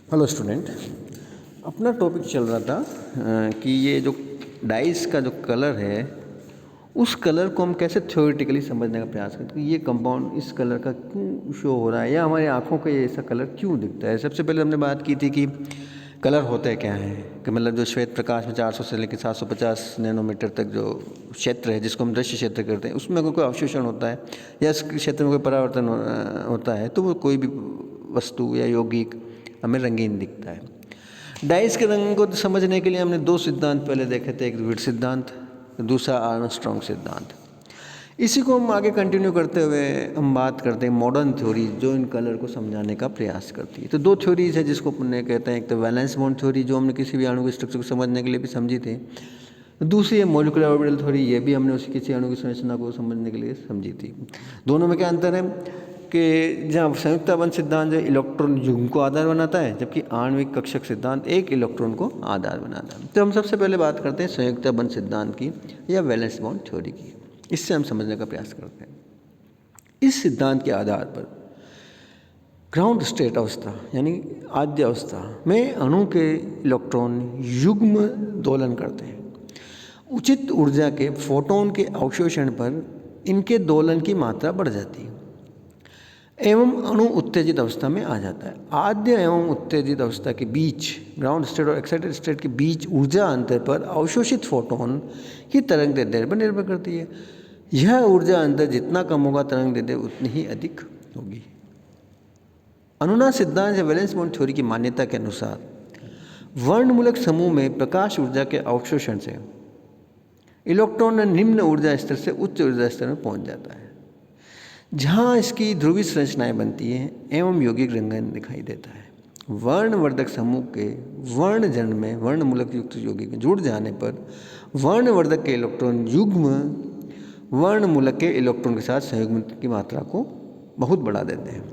Hello student. अपना topic चल रहा था कि ये जो डाइस का जो कलर है उस कलर को हम कैसे थ्योरेटिकली समझने का प्रयास करते हैं कि ये कंपाउंड इस कलर का क्यों शो हो रहा है या हमारी आँखों का ये ऐसा कलर क्यों दिखता है। सबसे पहले हमने बात की थी कि कलर होते क्या हैं, कि मतलब जो श्वेत प्रकाश में 400 से लेकर 750 नैनोमीटर तक जो क्षेत्र है जिसको हम दृश्य क्षेत्र करते हैं, उसमें अगर कोई अवशोषण होता है या इस क्षेत्र में कोई परावर्तन होता है तो वो कोई भी वस्तु या यौगिक हमें रंगीन दिखता है। डाइस के रंग को समझने के लिए हमने दो सिद्धांत पहले देखे थे, एक विट सिद्धांत, दूसरा आर्मस्ट्रॉन्ग सिद्धांत। इसी को हम आगे कंटिन्यू करते हुए हम बात करते हैं मॉडर्न थ्योरी जो इन कलर को समझाने का प्रयास करती है। तो दो थ्योरीज है जिसको अपने कहते हैं, एक तो वैलेंस बॉन्ड थ्योरी जो हमने किसी भी अणु के स्ट्रक्चर को समझने के लिए भी समझी थी, दूसरी है मॉलिक्यूलर ऑर्बिटल थ्योरी, ये भी हमने उसी किसी अणु की संरचना को समझने के लिए समझी थी। दोनों में क्या अंतर है कि जहाँ संयुक्त बंध सिद्धांत जो इलेक्ट्रॉन युग्म को आधार बनाता है, जबकि आणविक कक्षक सिद्धांत एक इलेक्ट्रॉन को आधार बनाता है। तो हम सबसे पहले बात करते हैं संयुक्त बंध सिद्धांत की या वैलेंस बॉन्ड थ्योरी की। इससे हम समझने का प्रयास करते हैं। इस सिद्धांत के आधार पर ग्राउंड स्टेट अवस्था यानी आद्य अवस्था में अणु के इलेक्ट्रॉन युग्म दोलन करते हैं। उचित ऊर्जा के फोटोन के अवशोषण पर इनके दोलन की मात्रा बढ़ जाती है एवं अणु उत्तेजित अवस्था में आ जाता है। आद्य एवं उत्तेजित अवस्था के बीच, ग्राउंड स्टेट और एक्साइटेड स्टेट के बीच ऊर्जा अंतर पर अवशोषित फोटोन की तरंग दैर्ध्य पर निर्भर करती है। यह ऊर्जा अंतर जितना कम होगा तरंग दैर्ध्य उतनी ही अधिक होगी। अनुनाद सिद्धांत या वैलेंस बॉन्ड थ्योरी की मान्यता के अनुसार वर्णमूलक समूह में प्रकाश ऊर्जा के अवशोषण से इलेक्ट्रॉन निम्न ऊर्जा स्तर से उच्च ऊर्जा स्तर में पहुंच जाता है, जहाँ इसकी ध्रुवीय संरचनाएं बनती हैं एवं यौगिक रंगन दिखाई देता है। वर्णवर्धक समूह के वर्णजन में वर्णमूलक युक्त यौगिक जुड़ जाने पर वर्णवर्धक के इलेक्ट्रॉन युग्म वर्णमूलक के इलेक्ट्रॉन के साथ संयुग्म की मात्रा को बहुत बढ़ा देते हैं।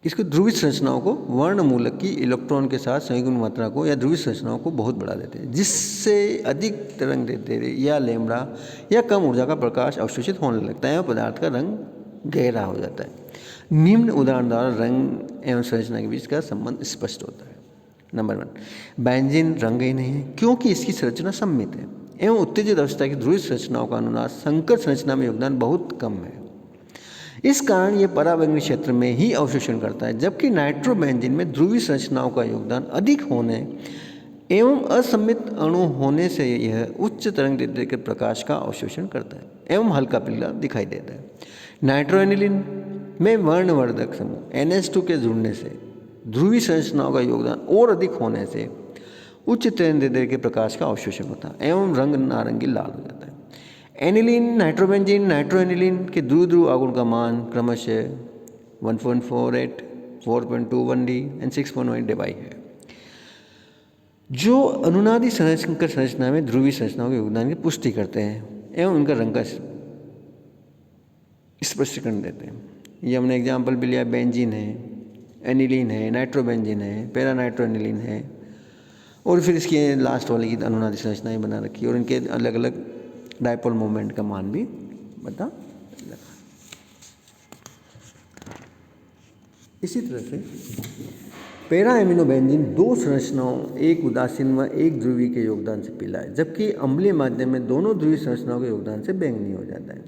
इसको ध्रुवीय संरचनाओं को वर्णमूलक की इलेक्ट्रॉन के साथ संयुग्म मात्रा को या ध्रुवीय संरचनाओं को बहुत बढ़ा देते हैं, जिससे अधिक तरंग दैर्ध्य या लैम्ब्डा या कम ऊर्जा का प्रकाश अवशोषित होने लगता है और पदार्थ का रंग गहरा हो जाता है। निम्न उदाहरण द्वारा रंग एवं संरचना के बीच का संबंध स्पष्ट होता है। नंबर 1, बेंजीन रंगहीन नहीं है क्योंकि इसकी संरचना सममित है एवं उत्तेजित अवस्था की ध्रुवीय संरचनाओं का अनुनाद संकर संरचना में योगदान बहुत कम है। इस कारण यह परावैंगनी क्षेत्र में ही अवशोषण करता है, जबकि नाइट्रोबेंजीन में ध्रुवीय संरचनाओं का योगदान अधिक होने एवं असममित अणु होने से यह उच्च तरंग दैर्ध्य के प्रकाश का अवशोषण करता है एवं हल्का पीला दिखाई देता है। नाइट्रोएनिलीन में वर्णवर्धक समूह NH2 के जुड़ने से ध्रुवीय संरचनाओं का योगदान और अधिक होने से उच्च तरंग दैर्ध्य के प्रकाश का अवशोषण होता है एवं रंग नारंगी लाल हो जाता है। एनिलीन, नाइट्रोबेंजीन, नाइट्रोएनिलीन के ध्रुव ध्रुव आगुण का मान क्रमशः 1.48, 4.21D एंड 6.1 dBi है, जो अनुनादी संरचना में ध्रुवीय संरचनाओं के योगदान की पुष्टि करते हैं एवं उनका रंग का स्पष्टीकरण देते हैं। ये हमने एग्जाम्पल भी लिया, बेंजीन है, एनिलीन है, नाइट्रोबेंजीन है, पैरा नाइट्रोएनिलीन है, और फिर इसकी लास्ट वाले की अनुनादी संरचनाएं बना रखी और इनके अलग अलग डायपोल मोमेंट का मान भी बता। इसी तरह से पैरा एमिनोबेंजीन दो संरचनाओं, एक उदासीन व एक ध्रुवीय के योगदान से पीला है, जबकि अम्लीय माध्यम में दोनों ध्रुवीय संरचनाओं के योगदान से बैंगनी हो जाता है।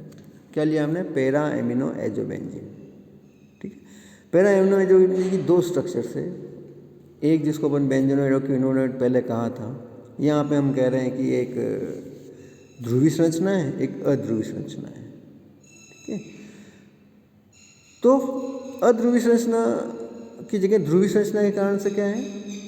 क्या लिया हमने? Para amino azobenzene. ठीक है, पैरा एमिनो एजोबेंजीन की दो स्ट्रक्चर से, एक जिसको अपन बेंजोनोइड और क्विनोइड पहले कहा था, यहाँ पे हम कह रहे हैं कि एक ध्रुवीय संरचना है, एक अध्रुवीय संरचना है। ठीक है, तो अध्रुवीय संरचना की जगह ध्रुवीय संरचना के कारण से क्या है?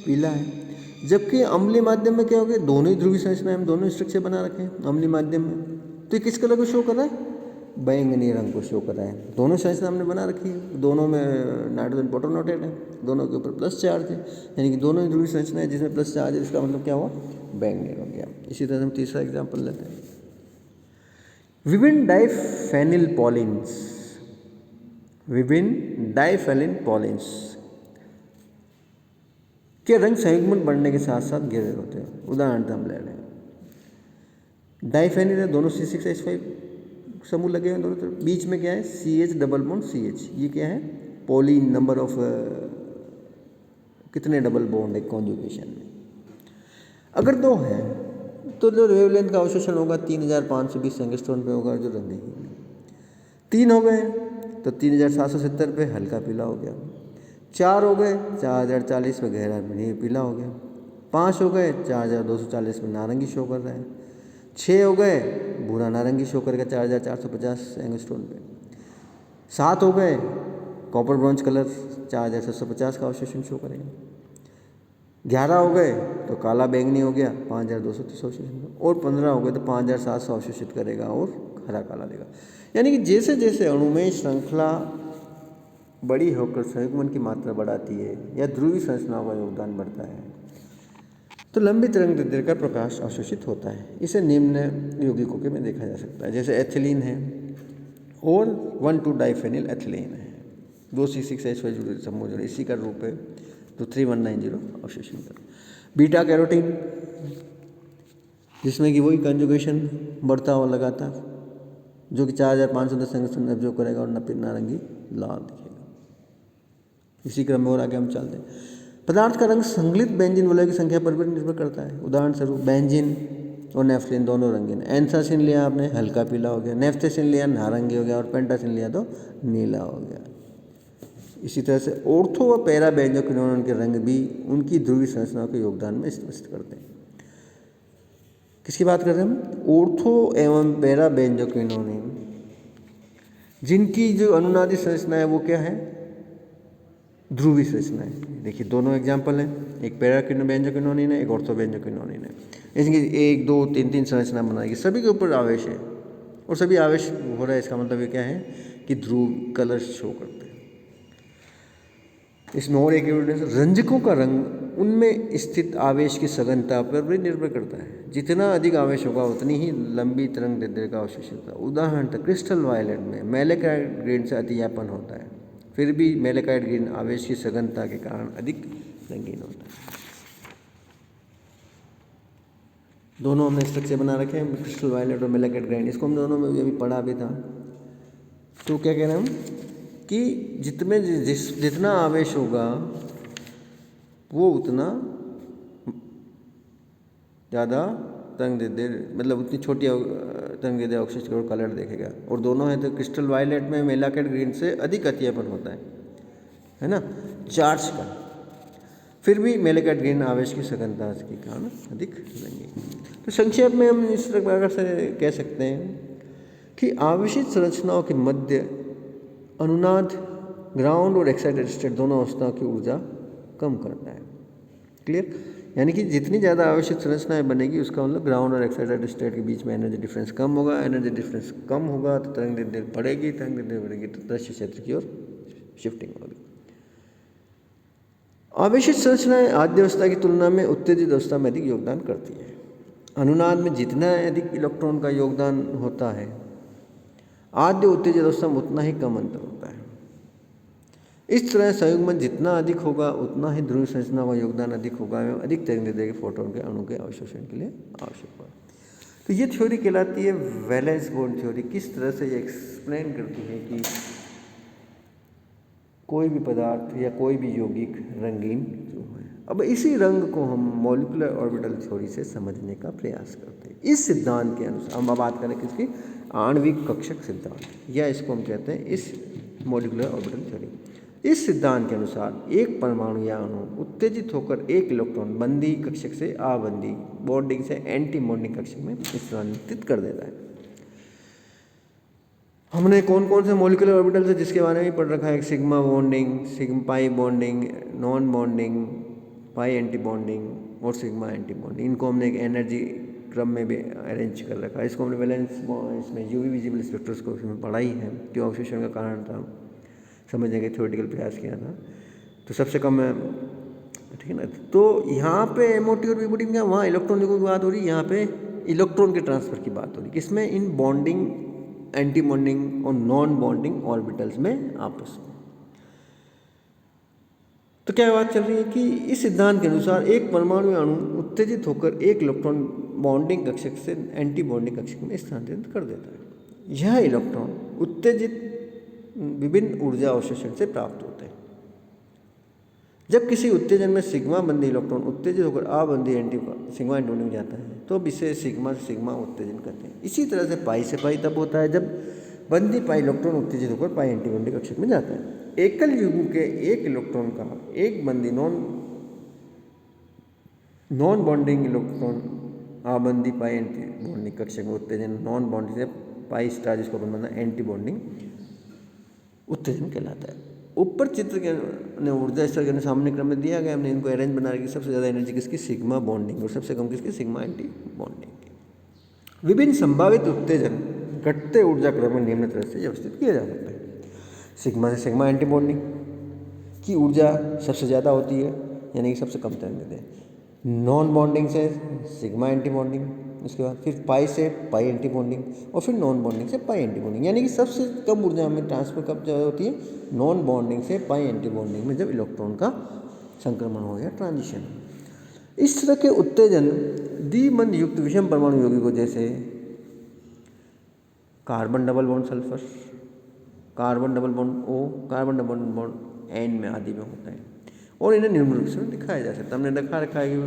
पीला है। जबकि अम्लीय माध्यम में क्या हो गया? दोनों ही ध्रुवीय संरचना हम दोनों स्ट्रक्चर बना रखे हैं अम्लीय माध्यम में, तो ये किस कलर को शो कर रहा है? बैंगनी रंग को शो कर रहा है। दोनों संरचना हमने बना रखी है, दोनों में नाइट्रोजन प्रोटोनेटेड है, दोनों के ऊपर प्लस चार्ज है, यानी कि दोनों ही ध्रुवीय संरचना है जिसमें प्लस चार्ज है, इसका मतलब क्या हुआ? बैंगनी हो गया। इसी तरह हम तीसरा एग्जाम्पल लेते हैं, विभिन्न डाइफेनिल पॉलिन्स, विभिन्न डाइफेनिल पॉलिन्स के रंग संयुग्मन बढ़ने के साथ साथ गहरे होते हैं। उदाहरण हम ले रहे हैं, डाइफेनिल है, दोनों C6H5 समूह लगे हैं दोनों तरफ, बीच में क्या है? CH डबल बॉन्ड CH, ये क्या है? पॉलीन, नंबर ऑफ कितने डबल बॉन्ड है कॉन्जुगेशन में। अगर 2 है तो जो वेवलेंथ का अवशोषण होगा 3520 एंगस्ट्रॉन पे होगा जो रंगीन में। 3 हो गए तो 3770 पे हल्का पीला हो गया। 4 हो गए 4040 पे गहरा पीला हो गया। 5 हो गए 4240 में नारंगी शो कर रहा है। 6 हो गए भूरा नारंगी शो करेगा 4450 एंगस्ट्रॉन पे। 7 हो गए कॉपर ब्रॉन्ज कलर 4650 का अवशोषण शो करेगा। 11 हो गए तो काला बैंगनी हो गया 5230 अवशोषण, और 15 हो गए तो 5700 अवशोषित करेगा और हरा काला देगा। यानी कि जैसे जैसे अणु में श्रृंखला बड़ी होकर संयुग्मन की मात्रा बढ़ाती है या ध्रुवीय संरचनाओं का योगदान बढ़ता है तो लंबी तरंगदैर्ध्य का प्रकाश अवशोषित होता है। इसे निम्न यौगिकों के में देखा जा सकता है, जैसे एथिलीन है और 1,2-डाइफेनिल एथिलीन है। 2C6H5 समूह जो इसी का रूप है तो 3190 अवशोषण कर। बीटा कैरोटीन जिसमें कि वही कंजुगेशन बढ़ता हुआ लगातार जो कि 4510 एंगस्ट्रॉन एब्जॉर्ब करेगा और नारंगी लाल दिखेगा। इसी क्रम में और आगे हम चलते हैं। पदार्थ का रंग संगलित बेंजीन वलय की संख्या पर भी निर्भर करता है। उदाहरण स्वरूप बेंजीन और नेफ्थलीन दोनों रंगीन। एंथ्रासिन लिया आपने हल्का पीला हो गया, नेफ्थेसिन लिया नारंगी हो गया और पेंटासिन लिया तो नीला हो गया। इसी तरह से ऑर्थो व पैरा बेंजोक्विनोन के रंग भी उनकी ध्रुवीय संरचनाओं के योगदान में स्पष्ट करते हैं। किसकी बात कर रहे हैं हम? ऑर्थो एवं पैरा बेंजोक्विनोन, जिनकी जो अनुनादी संरचना है वो क्या है? ध्रुवीय संरचना है। देखिए दोनों एग्जाम्पल हैं, एक पैरा बेंजोक्विनोनिन है, एक ऑर्थो बेंजोक्विनोनिन है। इसकी 1 2 3 3 संरचना बनाएगी, सभी के ऊपर आवेश है और सभी आवेश हो रहा है। इसका मतलब ये क्या है कि ध्रुव कलर शो करते हैं। इसमें और एक एविडेंस, रंजकों का रंग उनमें स्थित आवेश की सघनता पर भी निर्भर करता है। जितना अधिक आवेश होगा उतनी ही लंबी तरंगदैर्ध्य का अवशोषण होता है। उदाहरण क्रिस्टल वायलेट में मेलेकाइट ग्रीन से अतियापन होता है, फिर भी मेलेकाइट ग्रीन आवेश की सघनता के कारण अधिक रंगीन होता है। दोनों हमने स्ट्रक्चर बना रखे हैं, क्रिस्टल वायलेट और मेलेकाइट ग्रीन। इसको हम दोनों में अभी पढ़ा भी था। तो क्या कह रहे हैं हम कि जितना आवेश होगा वो उतना ज़्यादा तरंगदैर्ध्य, मतलब उतनी छोटी तरंगदैर्ध्य अवशोषित और कलर देखेगा। और दोनों हैं तो क्रिस्टल वायलेट में मेलाकाइट ग्रीन से अधिक अतियापन होता है ना, चार्ज का। फिर भी मेलाकाइट ग्रीन आवेश की सघनता के कारण अधिक रंगीन। तो संक्षेप में हम इस प्रकार से कह सकते हैं कि आवेशित संरचनाओं के मध्य अनुनाद ग्राउंड और एक्साइटेड स्टेट दोनों अवस्थाओं की ऊर्जा कम करता है। क्लियर? यानी कि जितनी ज़्यादा आवेशित संरचनाएं बनेगी उसका मतलब ग्राउंड और एक्साइटेड स्टेट के बीच में एनर्जी डिफरेंस कम होगा। एनर्जी डिफरेंस कम होगा तो तरंगदैर्ध्य बढ़ेगी, तरंगदैर्ध्य बढ़ेगी तो दृश्य क्षेत्र की ओर शिफ्टिंग होगी। आवेशित संरचनाएं आद्य अवस्था की तुलना में उत्तेजित अवस्था में अधिक योगदान करती है। अनुनाद में जितना अधिक इलेक्ट्रॉन का योगदान होता है, आद्य उत्तेजित अवस्था में उतना ही कम अंतर होता है। इस तरह संयुग्मन जितना अधिक होगा उतना ही ध्रुवीय संरचना का योगदान अधिक होगा एवं अधिक तरंगदैर्ध्य के फोटोन के अणु के अवशोषण के लिए आवश्यक होगा। तो ये थ्योरी कहलाती है वैलेंस बॉन्ड थ्योरी। किस तरह से ये एक्सप्लेन करती है कि कोई भी पदार्थ या कोई भी यौगिक रंगीन क्यों है। अब इसी रंग को हम मॉलिक्यूलर ऑर्बिटल थ्योरी से समझने का प्रयास करते हैं। इस सिद्धांत के अनुसार हम बात करें किसकी? आणविक कक्षक सिद्धांत, या इसको हम कहते हैं इस मॉलिक्यूलर ऑर्बिटल थ्योरी। इस सिद्धांत के अनुसार एक परमाणु या अणु उत्तेजित होकर एक इलेक्ट्रॉन बंदी कक्षक से आबंदी बॉन्डिंग से एंटी बॉन्डिंग कक्षक में स्थानांतरित कर देता है। हमने कौन कौन से मॉलिक्यूलर ऑर्बिटल्स है जिसके बारे में पढ़ रखा है? Sigma bonding, sigma pi bonding, non bonding, pi anti bonding और सिग्मा एंटी बॉन्डिंग। इनको हमने एक एनर्जी क्रम में भी अरेंज कर रखा है। इसको हमने वैलेंस इसमें यूवी विजिबल स्पेक्ट्रोस्कोपी में पढ़ाई है, जो अवशोषण का कारण था, समझने के थ्योरेटिकल प्रयास किया था। तो सबसे कम ठीक है ना। तो यहाँ पे एमओटी और वीबीडी में वहाँ इलेक्ट्रॉन की बात हो रही है, यहाँ पे इलेक्ट्रॉन के ट्रांसफर की बात हो रही है। किसमें? इन बॉन्डिंग, एंटी बॉन्डिंग और नॉन बॉन्डिंग ऑर्बिटल्स में आपस में। तो क्या बात चल रही है कि इस सिद्धांत के अनुसार एक परमाणु अणु उत्तेजित होकर एक इलेक्ट्रॉन बॉन्डिंग कक्षक से एंटी बॉन्डिंग कक्षक में स्थानांतरित कर देता है। यह इलेक्ट्रॉन उत्तेजित विभिन्न ऊर्जा अवशोषण से प्राप्त होते हैं। जब किसी उत्तेजन में सिग्मा बंदी इलेक्ट्रॉन उत्तेजित होकर अबंदी एंटी सिग्मा एंटीबॉडी में जाता है तो अब इसे सिग्मा से सिग्मा उत्तेजन कहते हैं। इसी तरह से पाई से पाई तब होता है जब बंदी पाई इलेक्ट्रॉन उत्तेजित होकर पाई एंटीबॉडी कक्षक में जाता है। एकल युग्म के एक इलेक्ट्रॉन का एक बंदी नॉन बॉन्डिंग इलेक्ट्रॉन अबंदी पाई एंटी कक्षक में उत्तेजन नॉन बॉन्डिंग से पाई स्टार जिसको अपन माना एंटी बॉन्डिंग उत्तेजन कहलाता है। ऊपर चित्र के ऊर्जा स्तर के सामने क्रम में दिया गया, हमने इनको अरेंज बना रखी। सबसे ज़्यादा एनर्जी किसकी? सिग्मा बॉन्डिंग, और सबसे कम किसकी? Sigma anti bonding. विभिन्न संभावित उत्तेजन घटते ऊर्जा क्रम में निम्न तरह से व्यवस्थित किया जा सकता है। सिग्मा से सिग्मा एंटी बॉन्डिंग की ऊर्जा सबसे ज़्यादा होती है, यानी कि सबसे कम तरंग देते हैं। नॉन बॉन्डिंग से सिग्मा एंटी बॉन्डिंग, उसके बाद फिर पाई से पाई एंटी बॉन्डिंग, और फिर नॉन बॉन्डिंग से पाई एंटी बॉन्डिंग। यानी कि सबसे कम ऊर्जा में ट्रांसफर कब होती है? नॉन बॉन्डिंग से पाई एंटी बॉन्डिंग में, जब इलेक्ट्रॉन का संक्रमण हो या ट्रांजिशन। इस तरह के उत्तेजन द्विबंध युक्त विषम परमाणु यौगिकों जैसे carbon double bond sulphur, carbon double bond O, carbon double bond N में आदि में होता है, और इन्हें निम्न रूप से दिखाया जा सकता है। हमने दिखा रखा है कि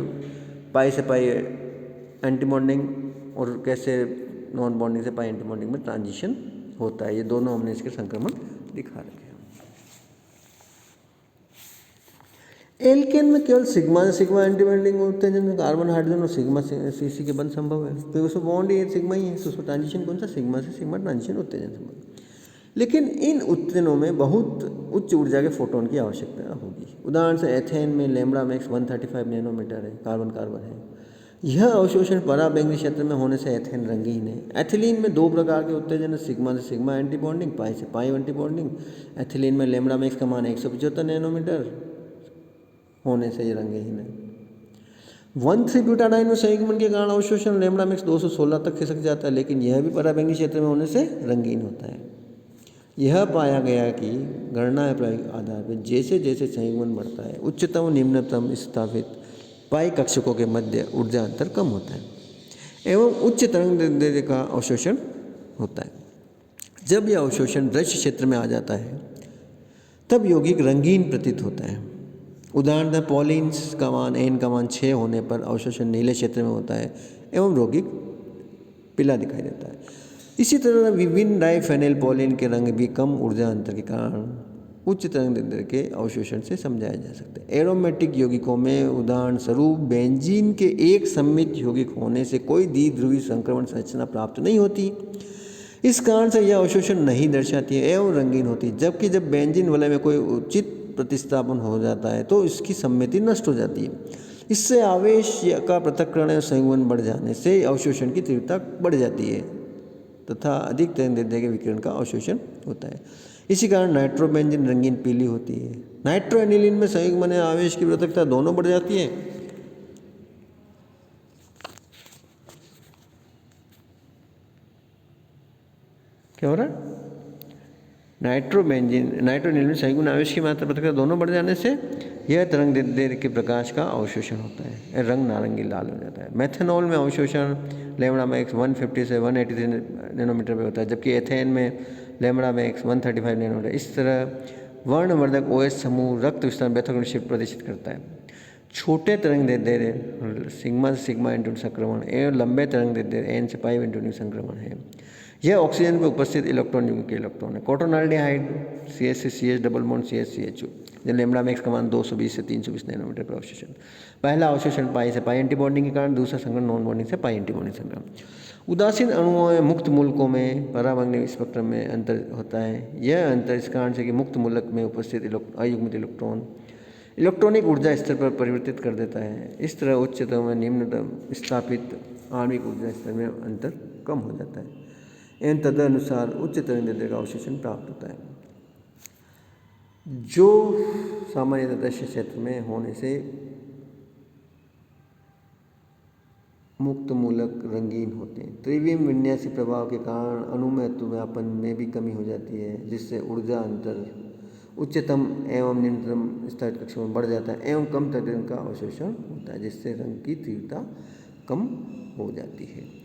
पाई से पाई एंटी बॉन्डिंग और कैसे नॉन बॉन्डिंग से पाई एंटी बॉन्डिंग में ट्रांजिशन होता है। ये दोनों हमने इसके संक्रमण दिखा रखे हैं। एल्केन में केवल सिग्मा से सिग्मा एंटी बॉन्डिंग उत्तेजन कार्बन हाइड्रोजन और सिग्मा से सीसी के बंध संभव है, तो उसमें बॉन्ड ही सिग्मा ही है, तो उसमें ट्रांजिशन कौन सा? सिग्मा से सिग्मा ट्रांजिशन उत्तेजन संभव। लेकिन इन उत्तेजनों में बहुत उच्च ऊर्जा के फोटोन की आवश्यकता होगी। उदाहरण से एथेन में लैम्ब्डा मैक्स 135 नैनोमीटर है, कार्बन कार्बन है। यह अवशोषण पराबैंगनी क्षेत्र में होने से एथेन रंगीन है। एथिलीन में दो प्रकार के उत्तेजन है, सिग्मा से सिग्मा एंटी बॉन्डिंग, पाई से पाई एंटी बॉन्डिंग। एथिलीन में लैम्ब्डा मैक्स का मान 175 नैनोमीटर होने से ये रंगहीन है। 1,3-ब्यूटाडाइन में संयुग्मन के कारण अवशोषण लैम्ब्डा मैक्स 216 तक खिसक जाता है, लेकिन यह भी पराबैंगनी क्षेत्र में होने से रंगीन होता है। यह पाया गया कि गणना या प्रायोगिक आधार पर जैसे जैसे संयुग्मन बढ़ता है, उच्चतम और निम्नतम स्थापित पाई कक्षकों के मध्य ऊर्जा अंतर कम होता है एवं उच्च तरंग दैर्ध्य का अवशोषण होता है। जब यह अवशोषण दृश्य क्षेत्र में आ जाता है तब यौगिक रंगीन प्रतीत होता है। उदाहरण पॉलिन्स का मान N का मान 6 होने पर अवशोषण नीले क्षेत्र में होता है एवं यौगिक पीला दिखाई देता है। इसी तरह विभिन्न डाइफेनिल पॉलिन के रंग भी कम ऊर्जा अंतर के कारण उच्च तरंग दैर्ध्य के अवशोषण से समझाया जा सकता है। एरोमेटिक यौगिकों में उदाहरण स्वरूप बेंजीन के एक सममित यौगिक होने से कोई द्विध्रुवी संक्रमण संरचना प्राप्त नहीं होती। इस कारण से यह अवशोषण नहीं दर्शाती है एवं रंगीन होती है। जबकि जब बेंजीन वलय में कोई उचित प्रतिस्थापन हो जाता है तो इसकी सम्मिति नष्ट हो जाती है। इससे आवेश का पृथक्करण और संयुग्मन बढ़ जाने से अवशोषण की तीव्रता बढ़ जाती है तथा अधिक तरंग दैर्ध्य के विकिरण का अवशोषण होता है। इसी कारण नाइट्रोबेंजीन रंगीन पीली होती है। नाइट्रो एनिलीन में संयुग्मन या आवेश की पृथक्कता दोनों बढ़ जाती है। क्या हो रहा है? नाइट्रोएनिलीन में संयुग्मन आवेश की मात्रा पृथक्कता दोनों बढ़ जाने से यह तरंग दैर्ध्य के प्रकाश का अवशोषण होता है, रंग नारंगी लाल हो जाता है। मेथनॉल में अवशोषण लैम्ब्डा मैक्स 150 से 183 नैनोमीटर पे होता है, जबकि एथेन में लैम्ब्डा मैक्स 135 नैनोमीटर। इस तरह वर्णवर्धक OH समूह रक्त विस्तार बेथोग्राफी शिफ्ट प्रदर्शित करता है। छोटे तरंग दैर्ध्य सिग्मा से सिग्मा एंटीबॉडी संक्रमण एवं लंबे तरंग दैर्ध्य N से पाई एंटीबॉडी संक्रमण है। यह ऑक्सीजन पर उपस्थित इलेक्ट्रॉन युग्म के इलेक्ट्रॉन है। कॉटोनाल्डिहाइड CH से CH डबल बॉन्ड CH जो लैम्ब्डा मैक्स का मान 220 से 320 नैनोमीटर पर अवशोषण। पहला अवशोषण पाई से पाई एंटी बॉन्डिंग के कारण, दूसरा संक्रमण नॉन बॉन्डिंग से पाई एंटी बॉन्डिंग संक्रमण। उदासीन अणुओं में मुक्त मूलकों में पराबैंगनी स्पेक्ट्रम में अंतर होता है। यह अंतर इस कारण से कि मुक्त मूलक में उपस्थित अयुग्मित इलेक्ट्रॉन इलेक्ट्रॉनिक ऊर्जा स्तर पर परिवर्तित कर देता है। इस तरह उच्चतम व निम्नतम स्थापित आणविक ऊर्जा स्तर में अंतर कम हो जाता है एवं तदनुसार उच्च तरंग दैर्ध्य का अवशोषण प्राप्त होता है, जो सामान्य दृश्य क्षेत्र में होने से मुक्त मूलक रंगीन होते हैं। त्रिविम विन्यासी प्रभाव के कारण अनुमेय व्यापन में भी कमी हो जाती है, जिससे ऊर्जा अंतर उच्चतम एवं निम्नतम स्तर कक्षों में बढ़ जाता है एवं कम तरंग का अवशोषण होता है, जिससे रंग की तीव्रता कम हो जाती है।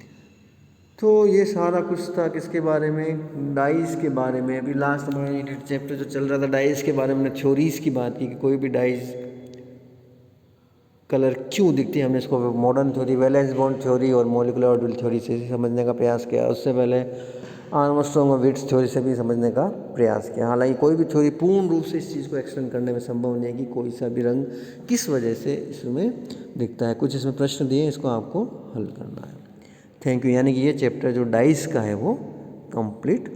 तो ये सारा कुछ था किसके बारे में? डाइस के बारे में। अभी लास्ट हमारा चैप्टर जो चल रहा था डाइस के बारे में, थ्योरीज की बात की कि कोई भी डाइस कलर क्यों दिखती है, हमने इसको modern theory, valence bond theory और मॉलिकुलर ऑर्बिटल थ्योरी से समझने का प्रयास किया। उससे पहले आर्मस्ट्रॉन्ग और विट्स थ्योरी से भी समझने का प्रयास किया। हालांकि कोई भी थ्योरी पूर्ण रूप से इस चीज़ को एक्सप्लेन करने में संभव नहीं है कि कोई सा भी रंग किस वजह से इसमें दिखता है। कुछ इसमें प्रश्न दिए, इसको आपको हल करना है। Thank you. यानी कि ये चैप्टर जो डाइस का है वो कंप्लीट